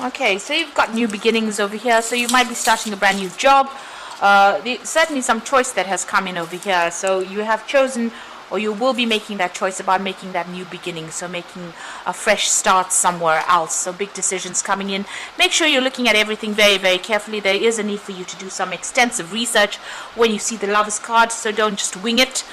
Okay, so you've got new beginnings over here. So you might be starting a brand new job. Certainly some choice that has come in over here. So you have chosen, or you will be making that choice about making that new beginning. So making a fresh start somewhere else. So big decisions coming in. Make sure you're looking at everything very, very carefully. There is a need for you to do some extensive research when you see the Lovers card. So don't just wing it.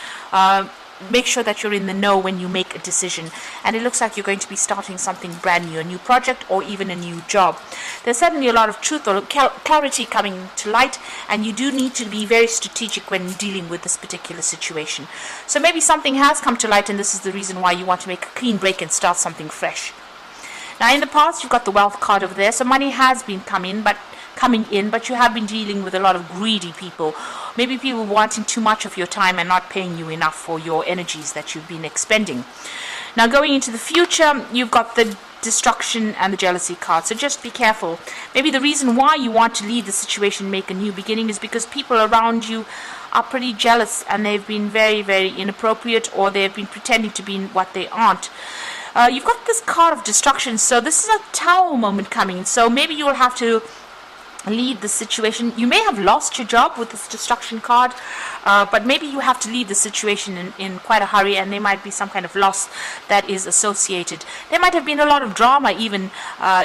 Make sure that you're in the know when you make a decision. And it looks like you're going to be starting something brand new, a new project or even a new job. There's certainly a lot of truth or clarity coming to light, and you do need to be very strategic when dealing with this particular situation. So maybe something has come to light, and this is the reason why you want to make a clean break and start something fresh. Now in the past, you've got the wealth card over there, so money has been coming in, but you have been dealing with a lot of greedy people. Maybe people wanting too much of your time and not paying you enough for your energies that you've been expending. Now going into the future, you've got the destruction and the jealousy card, so just be careful. Maybe the reason why you want to leave the situation, make a new beginning, is because people around you are pretty jealous and they've been very, very inappropriate, or they've been pretending to be what they aren't. You've got this card of destruction, so this is a tower moment coming, so maybe you'll have to leave the situation. You may have lost your job with this destruction card, but maybe you have to leave the situation in quite a hurry, and there might be some kind of loss that is associated. There might have been a lot of drama even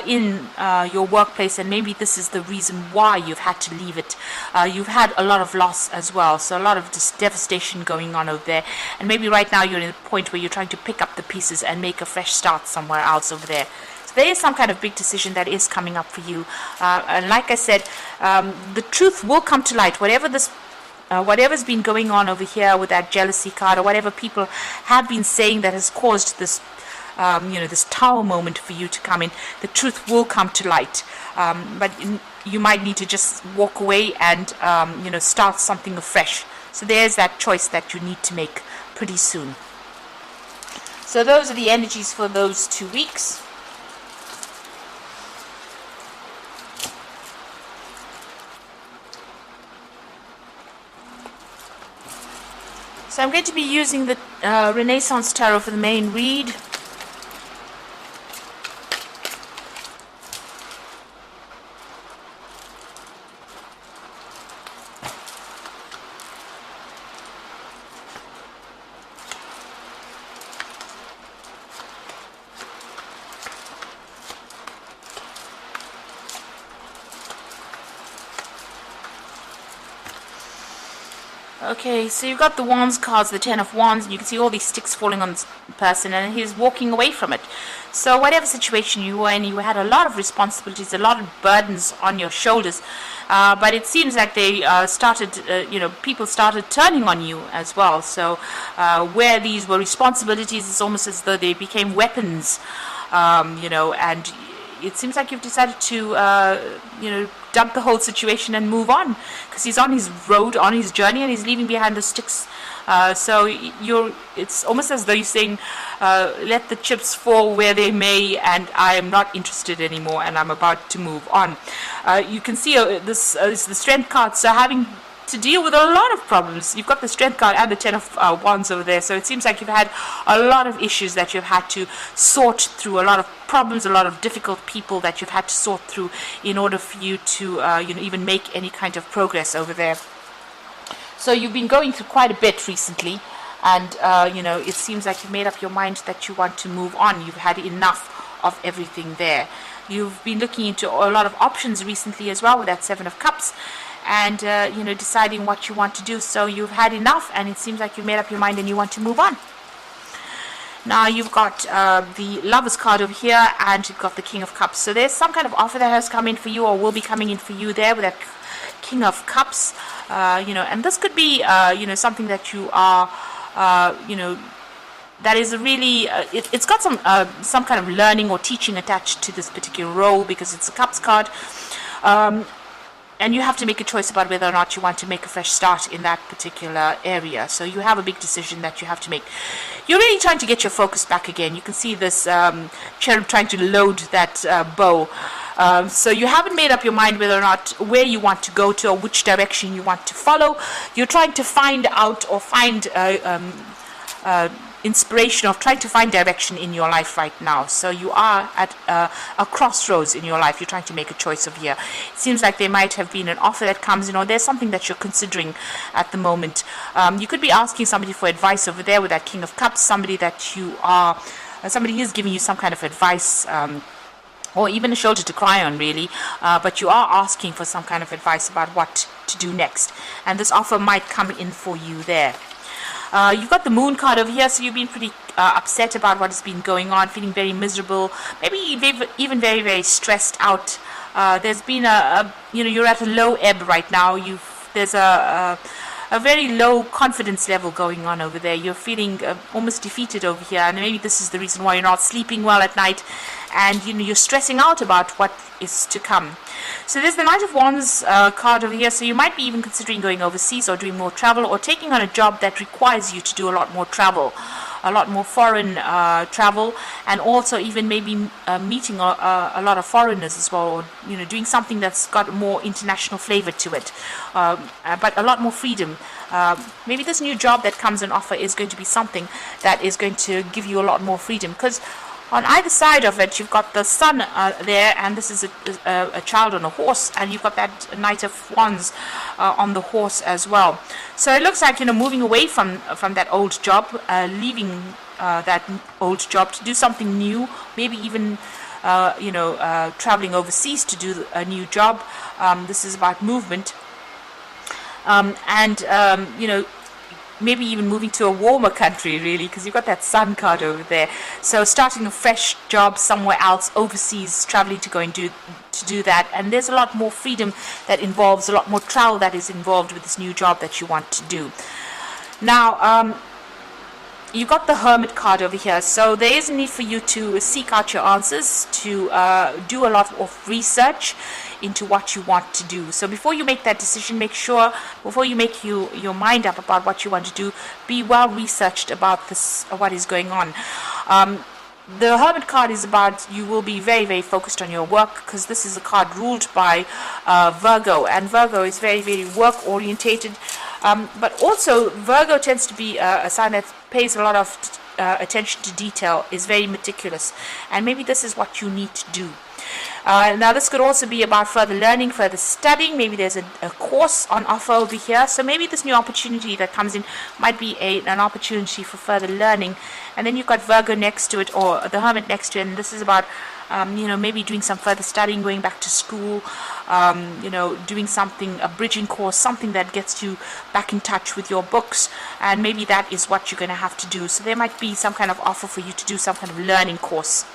in your workplace, and maybe this is the reason why you've had to leave it. You've had a lot of loss as well, so a lot of devastation going on over there, and maybe right now you're in a point where you're trying to pick up the pieces and make a fresh start somewhere else over there. There is some kind of big decision that is coming up for you, and like I said, the truth will come to light. Whatever's been going on over here with that jealousy card, or whatever people have been saying that has caused this, this tower moment for you to come in, the truth will come to light. But you might need to just walk away and start something afresh. So there's that choice that you need to make pretty soon. So those are the energies for those 2 weeks. So I'm going to be using the Renaissance Tarot for the main read. Okay, so you've got the Wands cards, the Ten of Wands, and you can see all these sticks falling on this person, and he's walking away from it. So whatever situation you were in, you had a lot of responsibilities, a lot of burdens on your shoulders, but it seems like they people started turning on you as well. So where these were responsibilities, it's almost as though they became weapons, and it seems like you've decided to, dump the whole situation and move on, because he's on his road, on his journey, and he's leaving behind the sticks. So it's almost as though you're saying, let the chips fall where they may, and I am not interested anymore, and I'm about to move on. You can see this is the Strength card, so having to deal with a lot of problems. You've got the Strength card and the Ten of Wands over there, so it seems like you've had a lot of issues that you've had to sort through, a lot of problems, a lot of difficult people that you've had to sort through in order for you to even make any kind of progress over there. So you've been going through quite a bit recently, and it seems like you've made up your mind that you want to move on. You've had enough of everything there. You've been looking into a lot of options recently as well with that Seven of Cups, and deciding what you want to do. So you've had enough, and it seems like you've made up your mind and you want to move on. Now you've got the Lovers card over here, and you've got the King of Cups. So there's some kind of offer that has come in for you, or will be coming in for you there with that King of Cups. And this could be something that you are that is really it's got some kind of learning or teaching attached to this particular role, because it's a Cups card. And you have to make a choice about whether or not you want to make a fresh start in that particular area. So you have a big decision that you have to make. You're really trying to get your focus back again. You can see this cherub trying to load that bow. So you haven't made up your mind whether or not where you want to go to, or which direction you want to follow. You're trying to find out, or find inspiration of trying to find direction in your life right now. So you are at a crossroads in your life. You're trying to make a choice over here. It seems like there might have been an offer that comes in, or there's something that you're considering at the moment. You could be asking somebody for advice over there with that King of Cups, somebody that you are, somebody is giving you some kind of advice, or even a shoulder to cry on, really, but you are asking for some kind of advice about what to do next, and this offer might come in for you there. You've got the Moon card over here, so you've been pretty upset about what has been going on, feeling very miserable, maybe even very, very stressed out. There's been you're at a low ebb right now. There's a very low confidence level going on over there. You're feeling almost defeated over here, and maybe this is the reason why you're not sleeping well at night, and you're stressing out about what is to come. So there's the Knight of Wands card over here, so you might be even considering going overseas or doing more travel, or taking on a job that requires you to do a lot more travel, a lot more foreign travel, and also even maybe meeting a lot of foreigners as well, or doing something that's got more international flavor to it, but a lot more freedom. Maybe this new job that comes on offer is going to be something that is going to give you a lot more freedom, because on either side of it, you've got the Sun there, and this is a child on a horse, and you've got that Knight of Wands on the horse as well. So it looks like moving away from that old job, leaving that old job to do something new, maybe even traveling overseas to do a new job. This is about movement, maybe even moving to a warmer country, really, because you've got that Sun card over there. So starting a fresh job somewhere else, overseas, traveling to go and do that. And there's a lot more freedom that involves, a lot more travel that is involved with this new job that you want to do. Now, you got the Hermit card over here, so there is a need for you to seek out your answers, to do a lot of research into what you want to do. So before you make that decision, make sure, before you make your mind up about what you want to do, be well researched about this, what is going on. The Hermit card is about, you will be very, very focused on your work, because this is a card ruled by Virgo, and Virgo is very, very work orientated. But also Virgo tends to be a sign that pays a lot of attention to detail, is very meticulous, and maybe this is what you need to do. Now this could also be about further learning, further studying. Maybe there's a course on offer over here, so maybe this new opportunity that comes in might be an opportunity for further learning. And then you've got Virgo next to it, or the Hermit next to it, and this is about maybe doing some further studying, going back to school, doing something, a bridging course, something that gets you back in touch with your books, and maybe that is what you're going to have to do. So there might be some kind of offer for you to do some kind of learning course.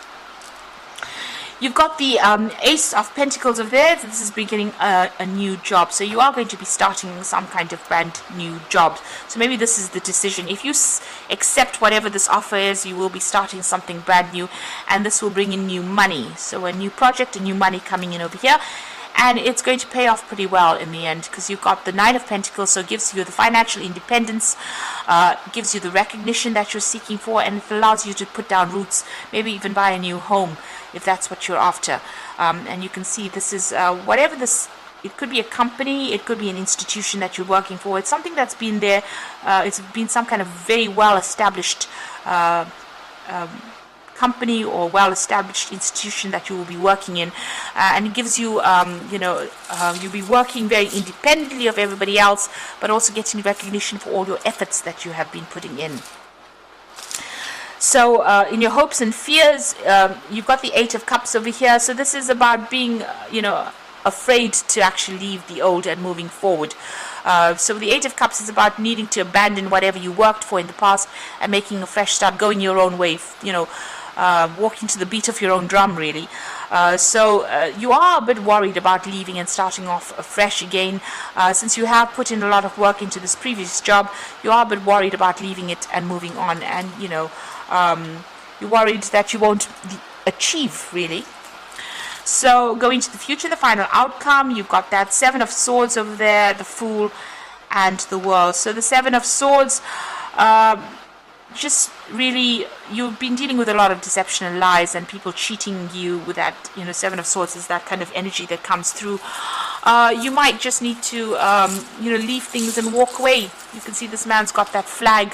You've got the Ace of Pentacles over there. This is beginning a new job. So you are going to be starting some kind of brand new job. So maybe this is the decision. If you accept whatever this offer is, you will be starting something brand new, and this will bring in new money. So a new project, a new money coming in over here. And it's going to pay off pretty well in the end, because you've got the Nine of Pentacles, so it gives you the financial independence, gives you the recognition that you're seeking for, and it allows you to put down roots, maybe even buy a new home, if that's what you're after. And you can see this is whatever this, it could be a company, it could be an institution that you're working for. It's something that's been there, it's been some kind of very well-established company or well-established institution that you will be working in, and it gives you, you'll be working very independently of everybody else, but also getting recognition for all your efforts that you have been putting in. So in your hopes and fears, you've got the Eight of Cups over here. So this is about being, afraid to actually leave the old and moving forward. So the Eight of Cups is about needing to abandon whatever you worked for in the past and making a fresh start, going your own way, walking to the beat of your own drum, really. So you are a bit worried about leaving and starting off afresh again. Since you have put in a lot of work into this previous job, you are a bit worried about leaving it and moving on, and you're worried that you won't achieve, really. So going to the future, the final outcome, you've got that Seven of Swords over there, the Fool, and the World. So the Seven of Swords, just really, you've been dealing with a lot of deception and lies and people cheating you with that, Seven of Swords is that kind of energy that comes through. You might just need to, leave things and walk away. You can see this man's got that flag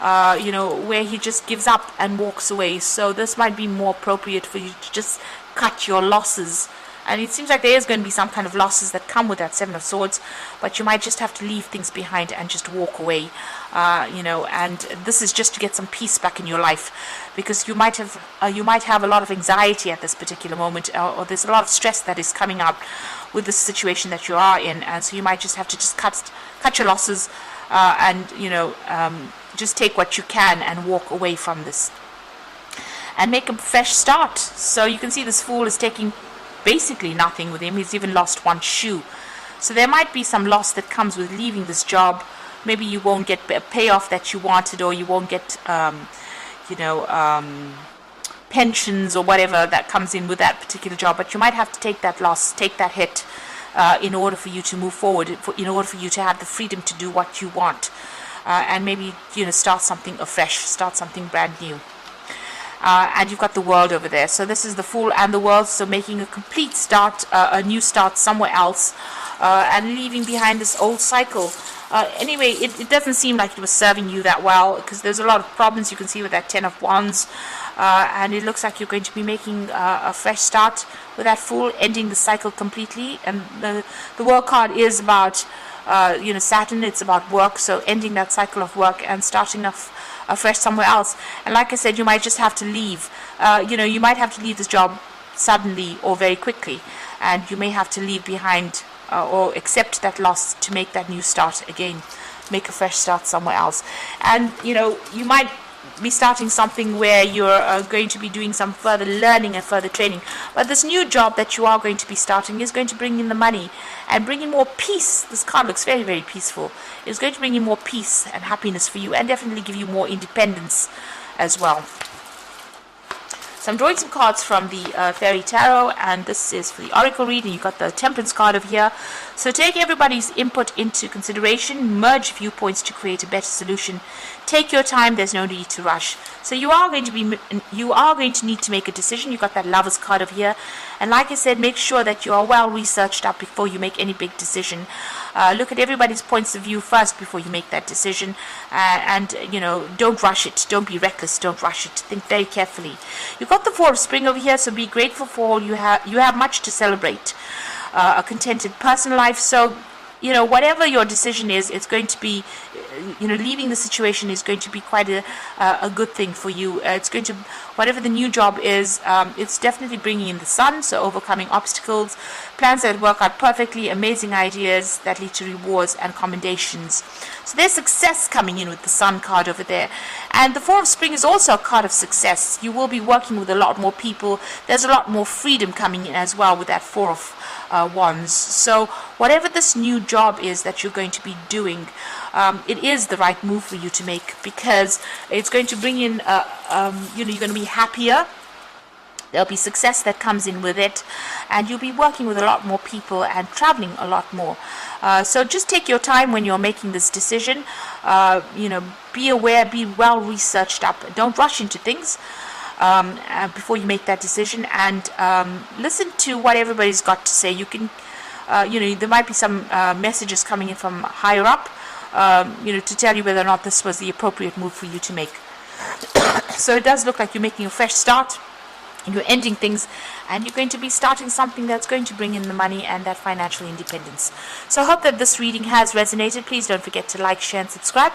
where he just gives up and walks away. So this might be more appropriate for you to just cut your losses. And it seems like there is going to be some kind of losses that come with that Seven of Swords, but you might just have to leave things behind and just walk away, and this is just to get some peace back in your life, because you might have a lot of anxiety at this particular moment, or there's a lot of stress that is coming up with the situation that you are in, and so you might just have to just cut your losses, and just take what you can and walk away from this and make a fresh start. So you can see this Fool is taking basically nothing with him. He's even lost one shoe. So there might be some loss that comes with leaving this job. Maybe you won't get a payoff that you wanted, or you won't get pensions or whatever that comes in with that particular job, but you might have to take that loss, take that hit, in order for you to move forward, in order for you to have the freedom to do what you want, and maybe start something afresh, start something brand new. And you've got the World over there. So this is the Fool and the World, so making a complete start, a new start somewhere else, and leaving behind this old cycle. Anyway, it doesn't seem like it was serving you that well, because there's a lot of problems you can see with that Ten of Wands, and it looks like you're going to be making a fresh start with that Fool, ending the cycle completely. And the World card is about Saturn. It's about work, so ending that cycle of work and starting afresh somewhere else. And like I said, you might just have to leave. You might have to leave this job suddenly or very quickly, and you may have to leave behind or accept that loss to make that new start again, make a fresh start somewhere else. And you might be starting something where you're going to be doing some further learning and further training, but this new job that you are going to be starting is going to bring in the money and bring in more peace. This card looks very, very peaceful. It's going to bring in more peace and happiness for you, and definitely give you more independence as well. So I'm drawing some cards from the Fairy Tarot, and this is for the Oracle reading. You've got the Temperance card over here. So take everybody's input into consideration, merge viewpoints to create a better solution. Take your time, there's no need to rush. So you are going to need to make a decision. You've got that Lovers card over here. And like I said, make sure that you are well researched up before you make any big decision. Look at everybody's points of view first before you make that decision. And don't rush it. Don't be reckless. Don't rush it. Think very carefully. You've got the Four of Spring over here, so be grateful for all you have. You have much to celebrate. A contented personal life. So whatever your decision is, it's going to be, leaving the situation is going to be quite a good thing for you. It's going to, whatever the new job is, it's definitely bringing in the sun, so overcoming obstacles, plans that work out perfectly, amazing ideas that lead to rewards and commendations. So there's success coming in with the Sun card over there. And the Four of Spring is also a card of success. You will be working with a lot more people. There's a lot more freedom coming in as well with that Four of Wands. So whatever this new job is that you're going to be doing, it is the right move for you to make, because it's going to bring in you're going to be happier. There'll be success that comes in with it, and you'll be working with a lot more people and traveling a lot more. So just take your time when you're making this decision. Be aware, be well researched up. Don't rush into things before you make that decision, and listen to what everybody's got to say. You can, there might be some messages coming in from higher up, to tell you whether or not this was the appropriate move for you to make. So it does look like you're making a fresh start. You're ending things, and you're going to be starting something that's going to bring in the money and that financial independence. So I hope that this reading has resonated. Please don't forget to like, share, and subscribe.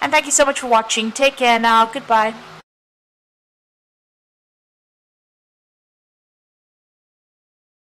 And thank you so much for watching. Take care now. Goodbye.